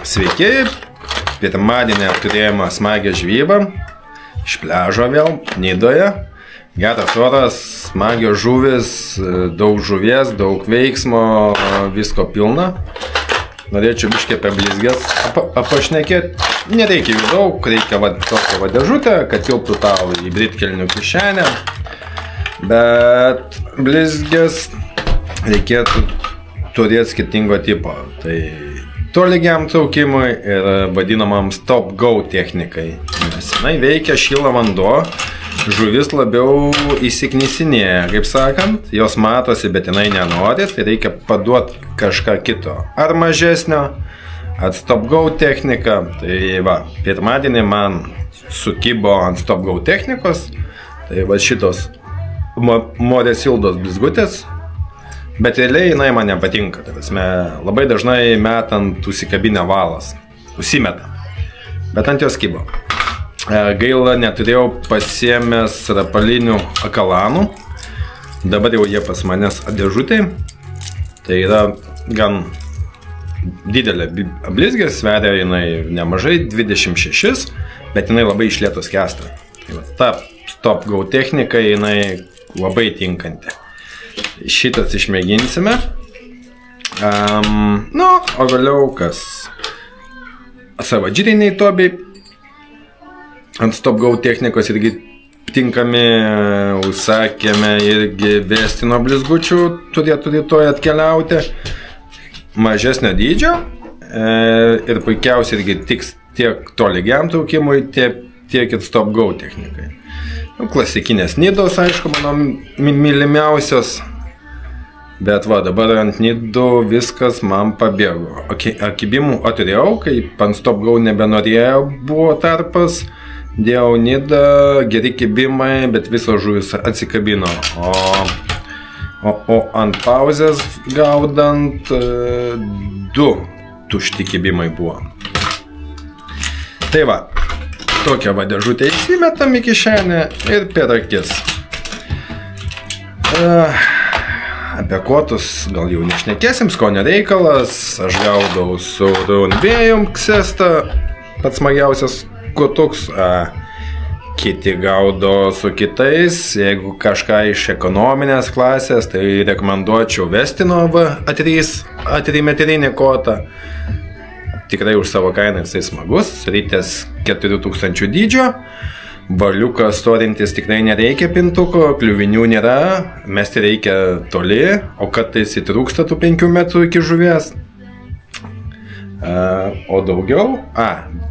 Sveiki, pirmadienį turėjome smagią žvejybą iš pliažo vėl, Nidoje. Geras oras, smagios žuvis, daug žuvies, daug veiksmo, visko pilna. Norėčiau biškį apie blizgės pašnekėti. Nereikia jų daug, reikia tokią dėžutę, kad tilptų tau į britkelnių kišenę. Bet blizgės reikėtų turėti skirtingo tipo. Tai tolygiam traukimui ir vadinamam stop-go technikai. Nes jinai veikia, šyla vanduo, žuvis labiau įsiknisinėja, kaip sakant, jos matosi, bet jinai nenori, tai reikia paduoti kažką kito. Ar mažesnio, ar stop-go technika. Tai va, pirmadienį man sukibo ant stop-go technikos, tai va šitos Moresildos blizgutės. Bet realiai jinai man nepatinka, labai dažnai metant užsikabinę valas, užsimeta, bet ant jos kibo. Gaila, neturėjau pasiėmęs rapalinių akalanų, dabar jau jie pas manęs dėžutėj, tai yra gan didelė blizgė, sveria jinai nemažai, 26, bet jinai labai iš lėto skęsta. Ta stop-go technika jinai labai tinkanti. Šitas išmėginsime. O vėliau kas? Savadžiriniai tobiai. Ant stop-go technikos irgi tinkami, užsakėme irgi vestino blizgučių, turėtų rytoj atkeliauti. Mažesnio dydžio ir puikiausiai irgi tiks tiek tolygiam traukimui, tiek ir stop-go technikai. Klasikinės Nidos, aišku, mano mylimiausios. Bet va, dabar ant Nidų viskas man pabėgo. Akibimų turėjau, kai ant stop-go nebenorėjau, buvo tarpas. Dėjau Nidą, geri kibimai, bet visos žuvis atsikabino. O ant pauzės gaudant 2 tušti kibimai buvo. Tai va. Tokią dėžutę įsimetam į kišenę ir per akis. Apie kotus gal jau nešnekėsim, skonio reikalas. Aš gaudau su raunvėjum ksestą, pats smagiausias kotuks. Kiti gaudo su kitais. Jeigu kažką iš ekonominės klasės, tai rekomenduočiau Vestino A3-metrinį kotą. Tikrai už savo kainą jisai smagus, rytės 4000 dydžio, valiukas storintis tikrai nereikia pintuko, kliuvinių nėra, mesti reikia toli, o kartais įtrūksta tų 5 metrų iki žuvies. O daugiau,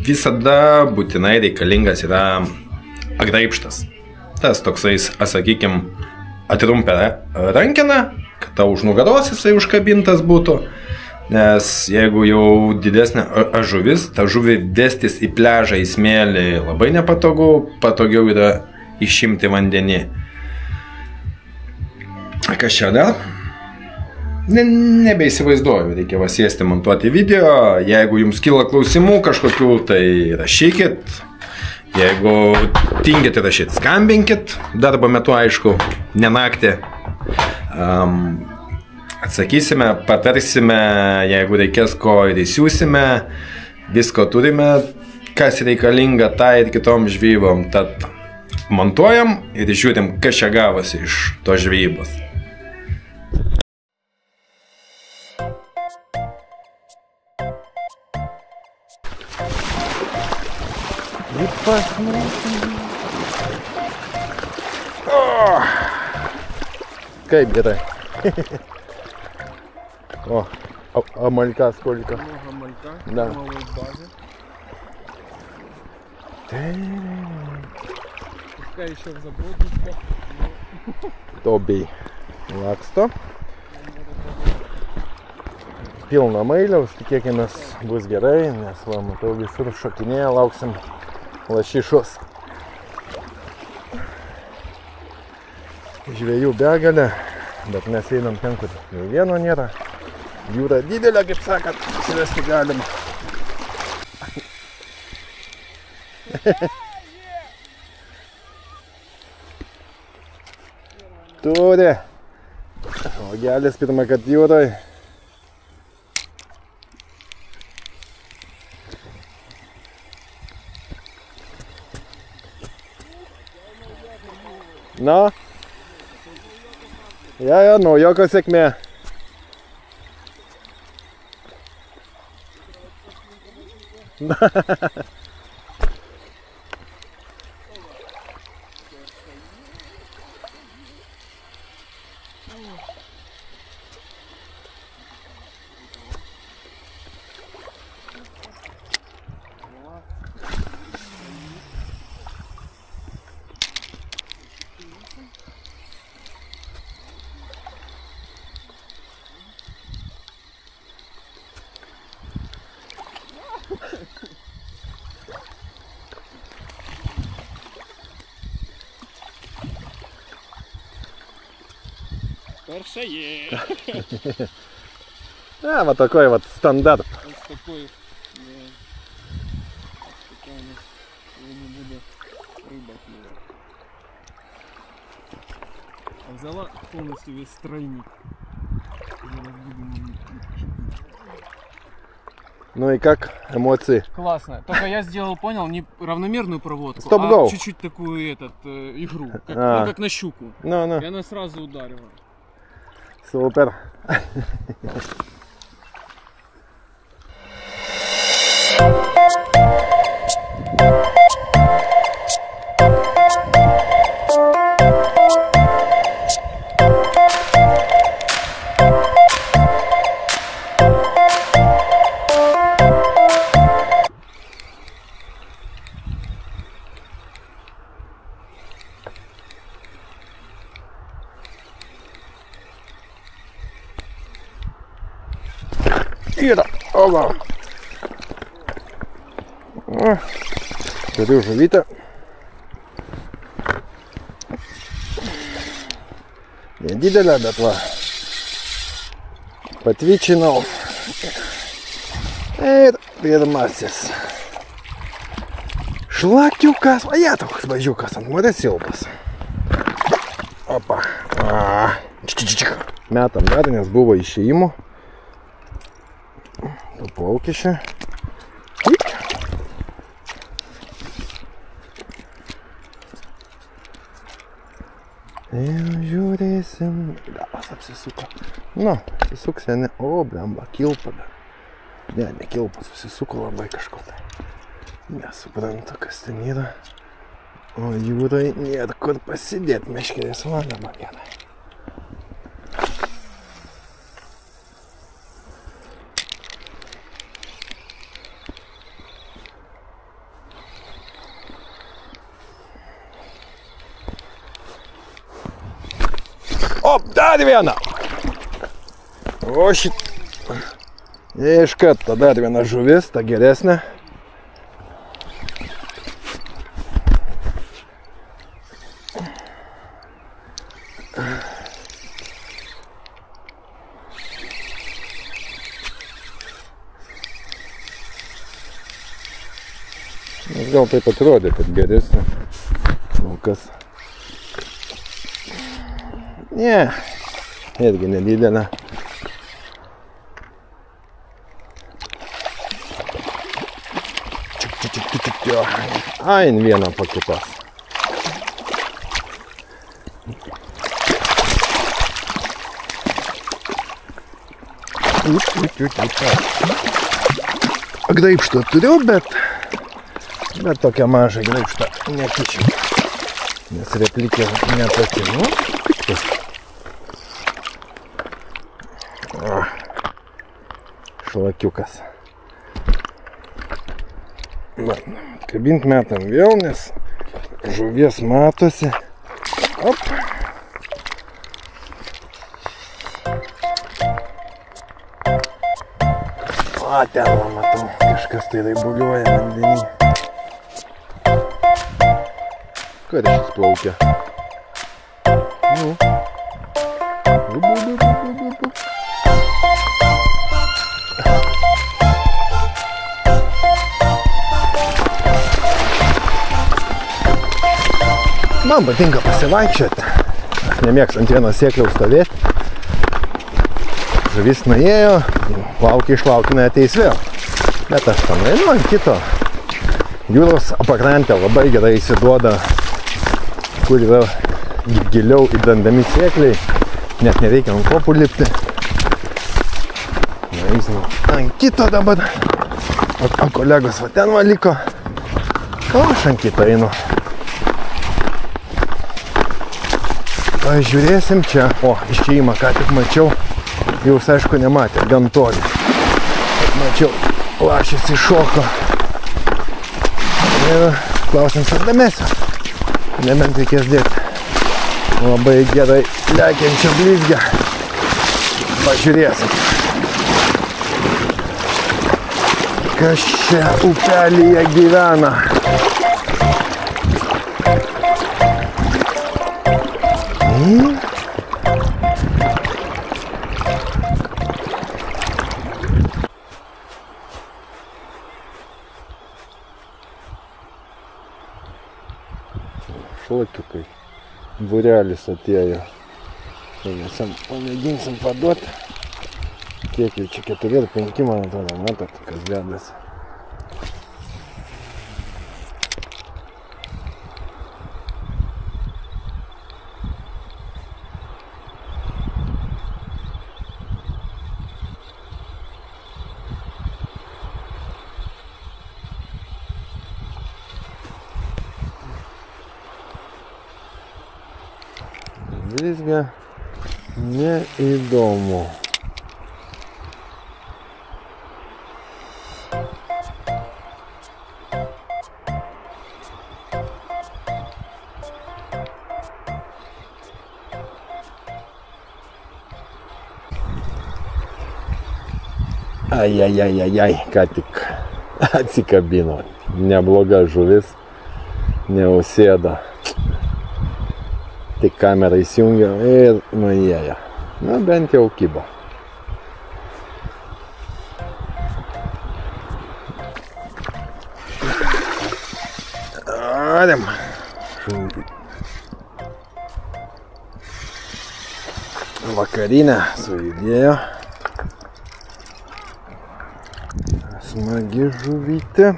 visada būtinai reikalingas yra graibštas. Tas toksai, sakykim, atrumpia rankena, kad tau už nugaros jisai užkabintas būtų. Nes jeigu jau didesnė žuvis, ta žuvį vestis į pliažą, į smėlį labai nepatogu, patogiau yra išimti vandenį. Kas čia dar? Nebeįsivaizduoju, reikia sėsti montuoti video. Jeigu jums kyla klausimų kažkokių, tai rašykit. Jeigu tingit rašyti, skambinkit. Darbo metu, aišku, ne naktį. Atsakysime, patarsime, jeigu reikės ko ir įsiūsime, visko turime, kas reikalinga tai ir kitom žvejybom. Tad montuojam ir žiūrim, kas čia gavosi iš tos žvejybos. Kaip gerai. О, малька сколько? Малька, да. Пускай еще в забродничках. Тобій лаксто. Pilna mailiaus, tikėkimės bus gerai, nes va, matau visur šokinėja, lauksim lašišos. Žvejų begalė, bet mes einam ten, kur jau vieno nėra. Jūra didelė, kaip sakant, susivesti galima. Turi. Ogelis pirmą kartą jūrai. Na? Ja, naujoko sėkmė. Перша є. Вот такой вот стандарт. Ось такий. Ось така у нас сьогодні буде риба клювати. А взяла повністю весь стройник. Зараз будемо відчути. Ну и как эмоции? Классно. Только я сделал, понял, не равномерную проводку, Stop-go. а чуть-чуть такую игру, как на щуку. Ну. И она сразу ударила. Супер. Ира, оба. Turiu žuvytę. Nedidelę, bet va. Patvyčinau. Ir pirmasis. Šlakiukas. O jie toks mažiukas ant morės silpas. Opa. Metam dar, nes buvo išėjimų. Paukėšė. Ir žiūrėsim. Galas apsisuko. Nu, apsisuks ne. O, blemba, kilpa dar. Ne kilpa, susisuko labai kažko tai. Nesuprantu, kas ten yra. O jūrai nėra kur pasidėti meškerės valandama gerai. Op, dar viena! O šit... Iš karto dar viena žuvis, ta geresnė. Gal taip atrodė, kad geresnė. Kol kas. Ne, irgi nedidelė. Ai, vieną po kitos. Graibštą turiu, bet tokią mažą graibštą nekičiu. Nes replikė nepatinu. Šlakiukas. Kabint metam vėl, nes žuvies matosi. Op. O, ten matau, kažkas tai raibuliuoja vandenį. Karšis plaukia. Nu. Man patinka pasivaikščioti. Aš nemėgstu ant vieno sėkliaus stovėti. Žuvis nuėjo, laukia išlaukina ateis vėl. Bet aš tam einu ant kito. Jūros pakrantė labai gerai įsiduoda, kur yra giliau įdandami sėkliai, net nereikia ant kopų lipti. Eisim ant kito dabar, o kolegos va ten va liko, o aš ant kito einu. Pažiūrėsim čia, o išėjimą ką tik mačiau, jūs aišku nematė, gan toli. Mačiau, lašis iššoko ir klausim sardamėsio, nebent reikės dėti labai gerai lekiančią blizgę. Pažiūrėsim, kas čia upelyje gyvena. Šlakiukai, būrelis atėjo. Mes jam pamėginsim paduoti. Kiek jau čia 4 ar 5, man atrodo, matot, kas dedasi. Blizgė neįdomu. Ai, ką tik atsikabino. Nebloga žuvis, neusėda. Tik kamerą įsijungiau ir nuėjo. Na, bent jau kibo. Arėm. Vakarinę sujudėjo. Smagi žuvytė.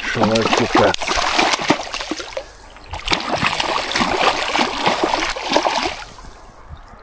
Šlakiukas.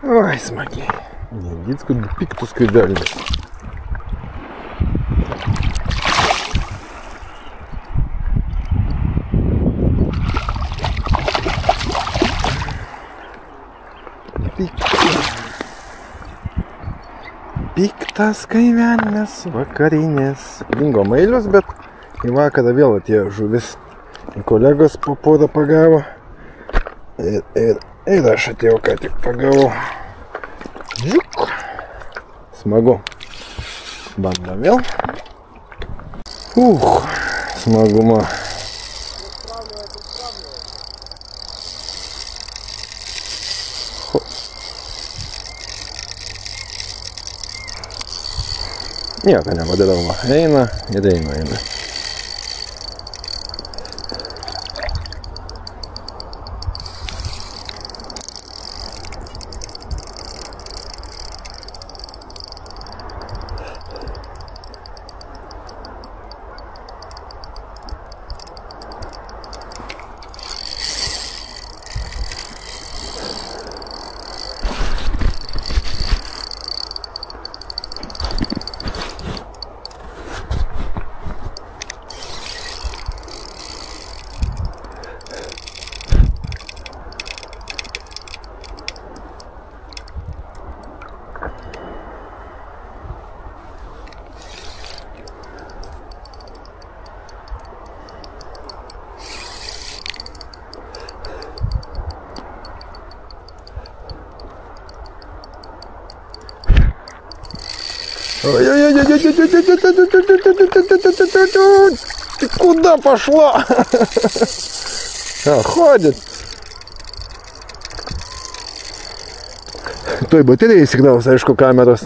Oi, smagiai. Nedėtsku piktus skaidelis. Piktas kaimelis vakarinės. Dingo mailius, bet į vakarą vėl atėjo žuvis. Kolegos po porą pagavo. Ir aš atėjau, ką tik pagavau. Žiuk. Smagu. Bandom vėl. Smaguma. Nieko nepadarau. Eina ir eina. Ты куда пошла? Ходит. Той батареи сигнал, aišku, kameros.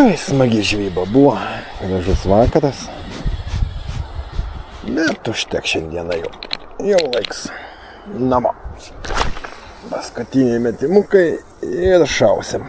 Oi, smagi žvyba buvo. Gražus vakaras. Bet užtek šiandieną jau. Jau laiks namo. Paskutiniai metimukai ir šausim.